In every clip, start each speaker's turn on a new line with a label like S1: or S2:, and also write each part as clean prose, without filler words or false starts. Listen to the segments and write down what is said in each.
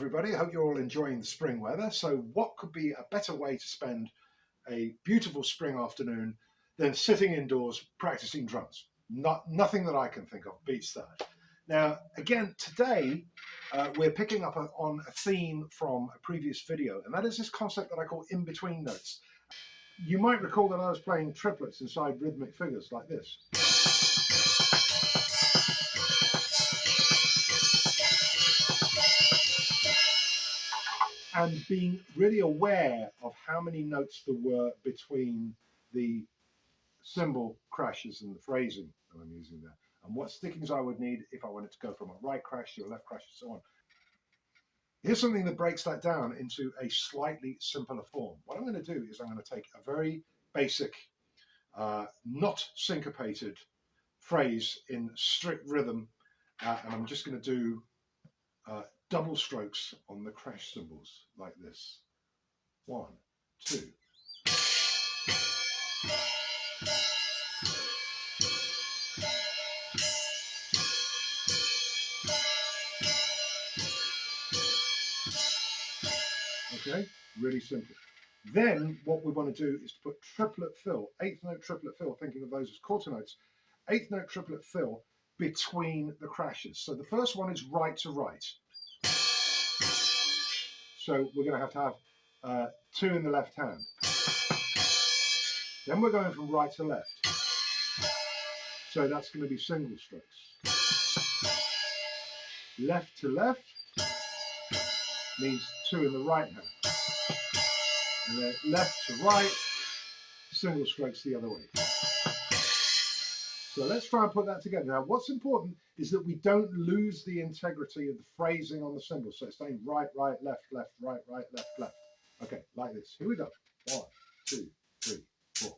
S1: everybody. I hope you're all enjoying the spring weather. So what could be a better way to spend a beautiful spring afternoon than sitting indoors practicing drums? Nothing that I can think of beats that. Now, again, today we're picking up on a theme from a previous video, and that is this concept that I call in-between notes. You might recall that I was playing triplets inside rhythmic figures like this. And being really aware of how many notes there were between the cymbal crashes and the phrasing that I'm using there, and what stickings I would need if I wanted to go from a right crash to a left crash and so on. Here's something that breaks that down into a slightly simpler form. What I'm going to do is I'm going to take a very basic, not syncopated phrase in strict rhythm, and I'm just going to do double strokes on the crash cymbals like this. 1, 2. Okay, really simple. Then what we want to do is to put triplet fill, eighth note triplet fill, thinking of those as quarter notes, eighth note triplet fill between the crashes. So the first one is right to right. So we're going to have 2 in the left hand. Then we're going from right to left. So that's going to be single strokes. Left to left means 2 in the right hand. And then left to right, single strokes the other way. So let's try and put that together. Now, what's important is that we don't lose the integrity of the phrasing on the cymbal. So it's saying right, right, left, left, right, right, left, left. Okay, like this. Here we go. 1, 2, 3, 4.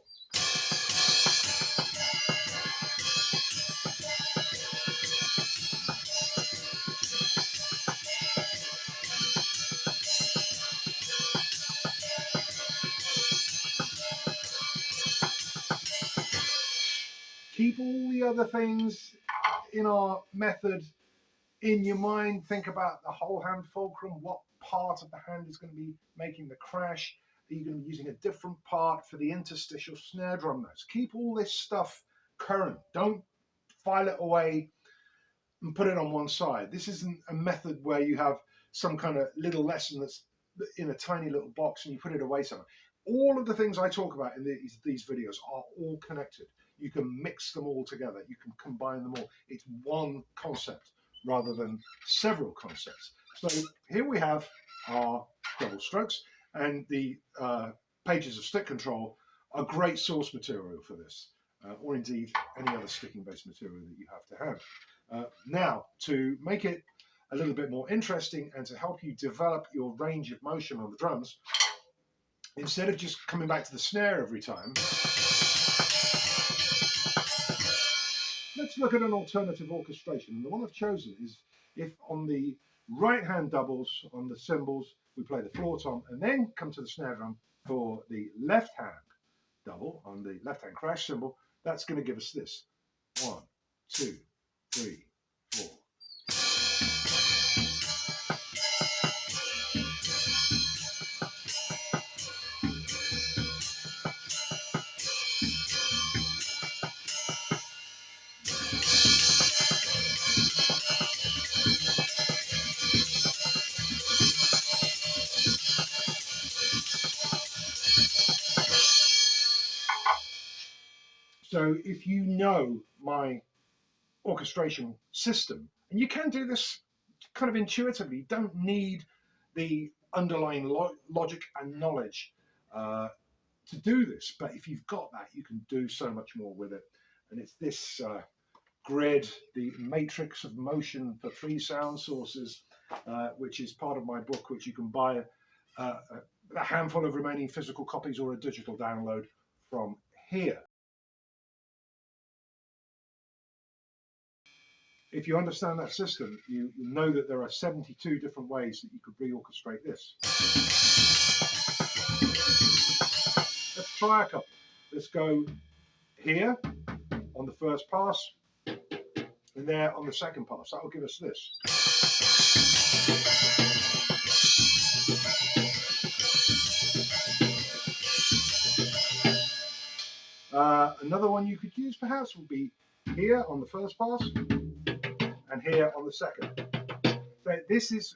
S1: Keep all the other things in our method in your mind. Think about the whole hand fulcrum. What part of the hand is going to be making the crash? Are you going to be using a different part for the interstitial snare drum notes? Keep all this stuff current. Don't file it away and put it on one side. This isn't a method where you have some kind of little lesson that's in a tiny little box and you put it away somewhere. All of the things I talk about in these videos are all connected. You can mix them all together. You can combine them all. It's one concept rather than several concepts. So here we have our double strokes, and the pages of stick control are great source material for this, or indeed any other sticking based material that you have to have. Now, to make it a little bit more interesting and to help you develop your range of motion on the drums, instead of just coming back to the snare every time, let's look at an alternative orchestration. And the one I've chosen is if on the right hand doubles on the cymbals, we play the floor tom and then come to the snare drum for the left hand double on the left hand crash cymbal. That's going to give us this. 1, 2, 3, 4. So if you know my orchestration system, and you can do this kind of intuitively, you don't need the underlying logic and knowledge to do this, but if you've got that, you can do so much more with it. And it's this grid, the matrix of motion for 3 sound sources, which is part of my book, which you can buy a handful of remaining physical copies or a digital download from here. If you understand that system, you know that there are 72 different ways that you could reorchestrate this. Let's try a couple. Let's go here on the first pass and there on the second pass. That will give us this. Another one you could use perhaps would be here on the first pass and here on the second. So this is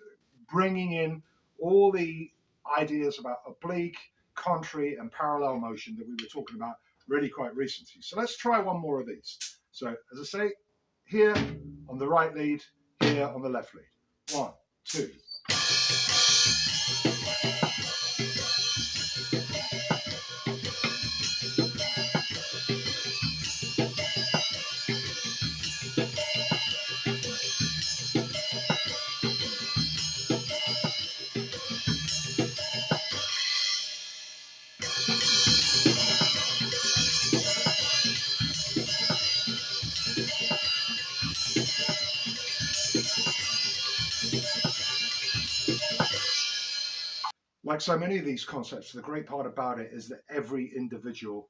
S1: bringing in all the ideas about oblique, contrary, and parallel motion that we were talking about really quite recently. So let's try one more of these. So as I say, here on the right lead, here on the left lead. 1, 2. Like so many of these concepts, the great part about it is that every individual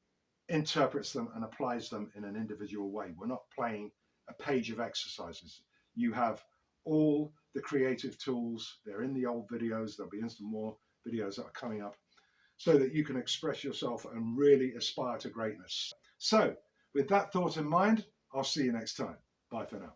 S1: interprets them and applies them in an individual way. We're not playing a page of exercises. You have all the creative tools. They're in the old videos. There'll be some more videos that are coming up so that you can express yourself and really aspire to greatness. So with that thought in mind, I'll see you next time. Bye for now.